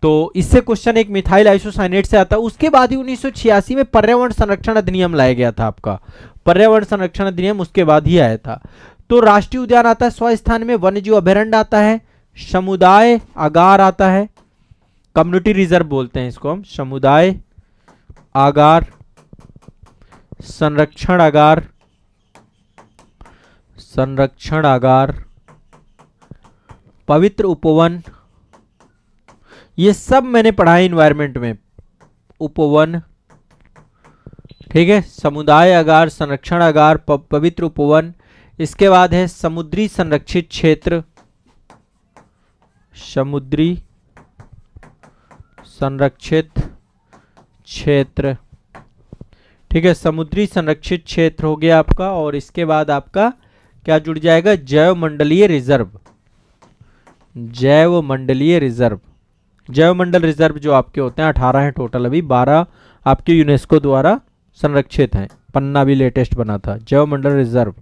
तो इससे क्वेश्चन एक मिथाइल आइसोसाइनेट से आता है। उसके बाद ही 1986 में पर्यावरण संरक्षण अधिनियम लाया गया था आपका, पर्यावरण संरक्षण अधिनियम उसके बाद ही आया था। तो राष्ट्रीय उद्यान आता है, स्वस्थान में वन्यजीव अभयारण्य आता है, समुदाय आगार आता है, कम्युनिटी रिजर्व बोलते हैं इसको हम, समुदाय आगार, संरक्षण आगार, संरक्षण आगार, पवित्र उपवन, ये सब मैंने पढ़ा है इन्वायरमेंट में, उपवन, ठीक है। समुदाय आगार, संरक्षण आगार, पवित्र उपवन। इसके बाद है समुद्री संरक्षित क्षेत्र, समुद्री संरक्षित क्षेत्र, ठीक है, समुद्री संरक्षित क्षेत्र हो गया आपका। और इसके बाद आपका क्या जुड़ जाएगा? जैव मंडलीय रिजर्व, जैव मंडलीय रिजर्व। जैव मंडल रिजर्व जो आपके होते हैं 18 हैं टोटल, अभी 12 आपके यूनेस्को द्वारा संरक्षित हैं, पन्ना भी लेटेस्ट बना था, जैव मंडल रिजर्व।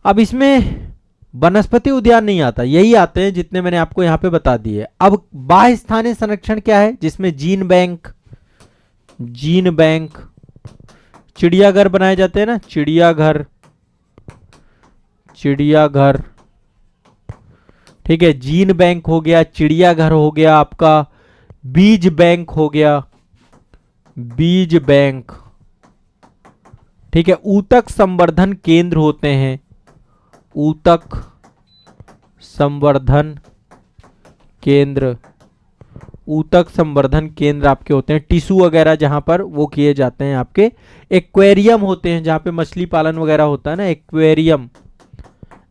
अब इसमें वनस्पति उद्यान नहीं आता, यही आते हैं जितने मैंने आपको यहां पे बता दिए। अब बाह्य स्थानीय संरक्षण क्या है? जिसमें जीन बैंक, जीन बैंक, चिड़ियाघर बनाए जाते हैं ना, चिड़ियाघर, चिड़ियाघर, ठीक है। जीन बैंक हो गया, चिड़ियाघर हो गया आपका, बीज बैंक हो गया, बीज बैंक, ठीक है। ऊतक संवर्धन केंद्र होते हैं, ऊतक संवर्धन केंद्र, ऊतक संवर्धन केंद्र आपके होते हैं। टिश्यू वगैरह जहां पर वो किए जाते हैं आपके। एक्वेरियम होते हैं जहां पे मछली पालन वगैरह होता है ना, एक्वेरियम,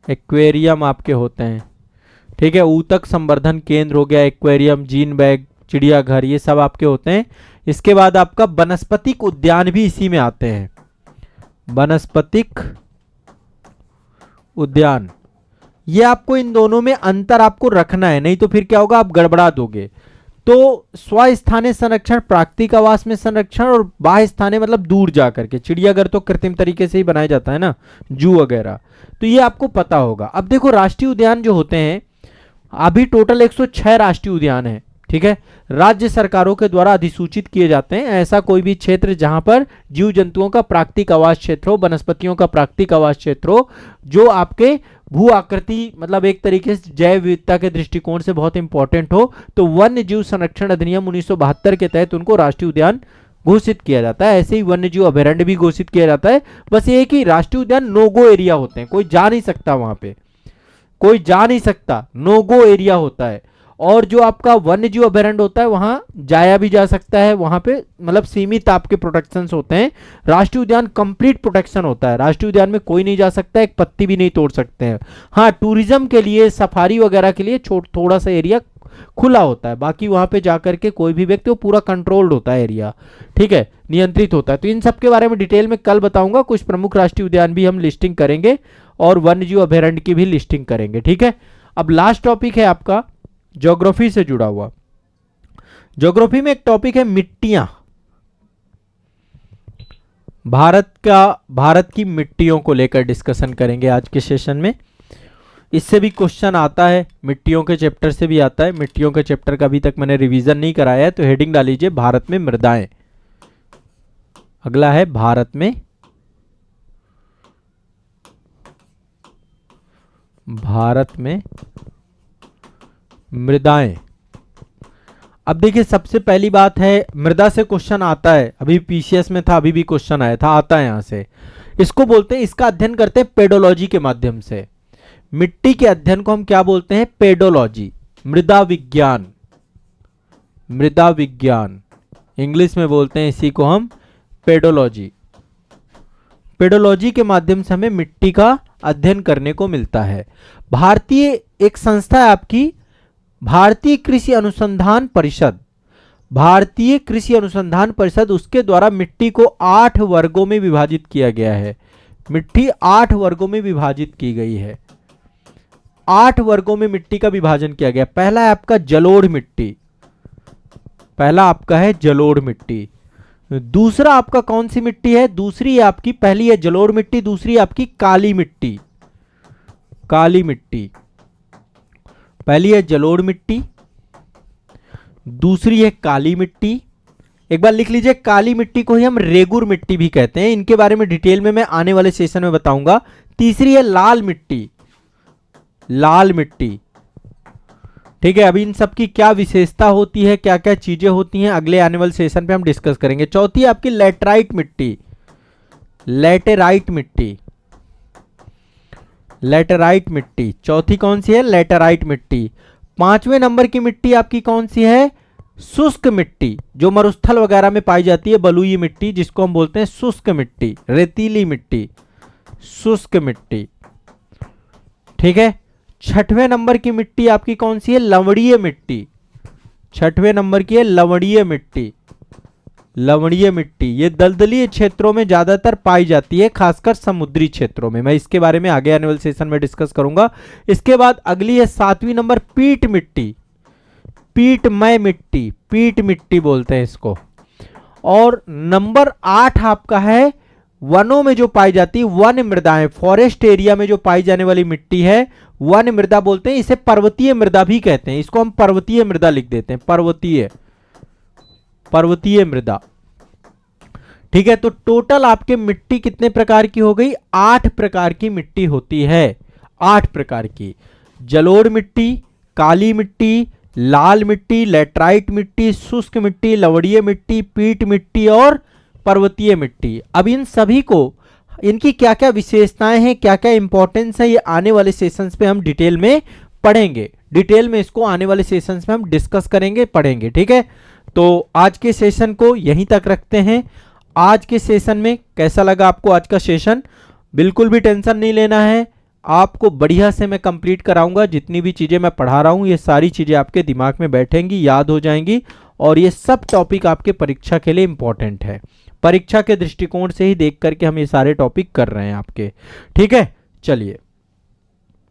एक्वेरियम आपके होते हैं, ठीक है। ऊतक संवर्धन केंद्र हो गया, एक्वेरियम, जीन बैंक, चिड़ियाघर, ये सब आपके होते हैं। इसके बाद आपका वनस्पतिक उद्यान भी इसी में आते हैं, वनस्पतिक उद्यान। ये आपको इन दोनों में अंतर आपको रखना है, नहीं तो फिर क्या होगा, आप गड़बड़ा दोगे। तो स्वस्थानीय संरक्षण प्राकृतिक आवास में संरक्षण, और बाह्य स्थानीय मतलब दूर जाकर के। चिड़ियाघर तो कृत्रिम तरीके से ही बनाया जाता है ना, जू वगैरह, तो ये आपको पता होगा। अब देखो राष्ट्रीय उद्यान जो होते हैं, अभी टोटल 106 राष्ट्रीय उद्यान है, ठीक है, राज्य सरकारों के द्वारा अधिसूचित किए जाते हैं। ऐसा कोई भी क्षेत्र जहां पर जीव जंतुओं का प्राकृतिक आवास क्षेत्र हो, वनस्पतियों का प्राकृतिक आवास क्षेत्र हो, जो आपके भू आकृति मतलब एक तरीके से जैव विविधता के दृष्टिकोण से बहुत इंपॉर्टेंट हो, तो वन्य जीव संरक्षण अधिनियम 1972 के तहत उनको राष्ट्रीय उद्यान घोषित किया जाता है। ऐसे ही वन्य जीव अभयारण्य भी घोषित किया जाता है। बस ये कि राष्ट्रीय उद्यान नो गो एरिया होते हैं, कोई जा नहीं सकता वहां पे, कोई जा नहीं सकता, नो गो एरिया होता है। और जो आपका वन्य जीव अभयारण्य होता है वहां जाया भी जा सकता है, वहां पे मतलब सीमित आपके प्रोटेक्शंस होते हैं। राष्ट्रीय उद्यान कंप्लीट प्रोटेक्शन होता है, राष्ट्रीय उद्यान में कोई नहीं जा सकता, एक पत्ती भी नहीं तोड़ सकते हैं। हाँ, टूरिज्म के लिए, सफारी वगैरह के लिए थोड़ा सा एरिया खुला होता है, बाकी वहां पे जाकर के कोई भी व्यक्ति, वो पूरा कंट्रोल्ड होता है एरिया, ठीक है, नियंत्रित होता है। तो इन सब के बारे में डिटेल में कल बताऊंगा। कुछ प्रमुख राष्ट्रीय उद्यान भी हम लिस्टिंग करेंगे और वन्य जीव अभयारण्य की भी लिस्टिंग करेंगे, ठीक है। अब लास्ट टॉपिक है आपका ज्योग्राफी से जुड़ा हुआ। ज्योग्राफी में एक टॉपिक है मिट्टियां। भारत की मिट्टियों को लेकर डिस्कशन करेंगे आज के सेशन में। इससे भी क्वेश्चन आता है, मिट्टियों के चैप्टर से भी आता है। मिट्टियों के चैप्टर का अभी तक मैंने रिवीजन नहीं कराया है, तो हेडिंग डाल लीजिए भारत में मृदाएं। अगला है भारत में मृदाएं। अब देखिए, सबसे पहली बात है, मृदा से क्वेश्चन आता है, अभी पीसीएस में था, अभी भी क्वेश्चन आया था, आता है यहां से। इसको बोलते हैं, इसका अध्ययन करते हैं पेडोलॉजी के माध्यम से। मिट्टी के अध्ययन को हम क्या बोलते हैं? पेडोलॉजी, मृदा विज्ञान। मृदा विज्ञान इंग्लिश में बोलते हैं इसी को हम पेडोलॉजी। पेडोलॉजी के माध्यम से हमें मिट्टी का अध्ययन करने को मिलता है। भारतीय एक संस्था है आपकी, भारतीय कृषि अनुसंधान परिषद। भारतीय कृषि अनुसंधान परिषद, उसके द्वारा मिट्टी को 8 वर्गों में विभाजित किया गया है। मिट्टी 8 वर्गों में विभाजित की गई है। 8 वर्गों में मिट्टी का विभाजन किया गया। पहला है आपका जलोढ़ मिट्टी, पहला आपका है जलोढ़ मिट्टी। दूसरा आपका कौन सी मिट्टी है? दूसरी है आपकी, पहली है जलोढ़ मिट्टी, दूसरी आपकी काली मिट्टी। काली मिट्टी, पहली है जलोढ़ मिट्टी, दूसरी है काली मिट्टी। एक बार लिख लीजिए, काली मिट्टी को ही हम रेगुर मिट्टी भी कहते हैं। इनके बारे में डिटेल में मैं आने वाले सेशन में बताऊंगा। तीसरी है लाल मिट्टी, लाल मिट्टी, ठीक है। अभी इन सब की क्या विशेषता होती है, क्या क्या चीजें होती हैं, अगले आने वाले सेशन पे हम डिस्कस करेंगे। चौथी है आपकी लैटेराइट मिट्टी, लैटेराइट मिट्टी, लैटेराइट मिट्टी, चौथी कौन सी है? लैटेराइट मिट्टी। 5वें नंबर की मिट्टी आपकी कौन सी है? शुष्क मिट्टी, जो मरुस्थल वगैरह में पाई जाती है, बलुई मिट्टी, जिसको हम बोलते हैं शुष्क मिट्टी, रेतीली मिट्टी, शुष्क मिट्टी, ठीक है। 6वें नंबर की मिट्टी आपकी कौन सी है? लवणीय मिट्टी। 6वें नंबर की है लवणीय मिट्टी, लवणीय मिट्टी। ये दलदलीय क्षेत्रों में ज्यादातर पाई जाती है, खासकर समुद्री क्षेत्रों में। मैं इसके बारे में आगे आने वाले सेशन में डिस्कस करूंगा। इसके बाद अगली है 7वीं नंबर पीट मिट्टी, पीटमय मिट्टी, पीट मिट्टी बोलते हैं इसको। और नंबर 8 आपका है वनों में जो पाई जाती है वन मृदाएं, फॉरेस्ट एरिया में जो पाई जाने वाली मिट्टी है वन मृदा बोलते हैं। इसे पर्वतीय मृदा भी कहते हैं, इसको हम पर्वतीय मृदा लिख देते हैं, पर्वतीय, पर्वतीय मृदा, ठीक है। तो टोटल आपके मिट्टी कितने प्रकार की हो गई? 8 प्रकार की मिट्टी होती है, 8 प्रकार की। जलोढ़ मिट्टी, काली मिट्टी, लाल मिट्टी, लैटेराइट मिट्टी, शुष्क मिट्टी, लवणीय मिट्टी, पीट मिट्टी और पर्वतीय मिट्टी। अब इन सभी को, इनकी क्या क्या विशेषताएं हैं, क्या क्या इंपॉर्टेंस है, ये आने वाले सेशंस पे हम डिटेल में पढ़ेंगे। डिटेल में इसको आने वाले सेशंस में हम डिस्कस करेंगे, पढ़ेंगे, ठीक है। तो आज के सेशन को यहीं तक रखते हैं। आज के सेशन में कैसा लगा आपको आज का सेशन? बिल्कुल भी टेंशन नहीं लेना है, आपको बढ़िया से मैं कंप्लीट कराऊंगा। जितनी भी चीज़ें मैं पढ़ा रहा हूँ, ये सारी चीज़ें आपके दिमाग में बैठेंगी, याद हो जाएंगी, और ये सब टॉपिक आपके परीक्षा के लिए इंपॉर्टेंट है। परीक्षा के दृष्टिकोण से ही देख करके हम ये सारे टॉपिक कर रहे हैं आपके, ठीक है। चलिए।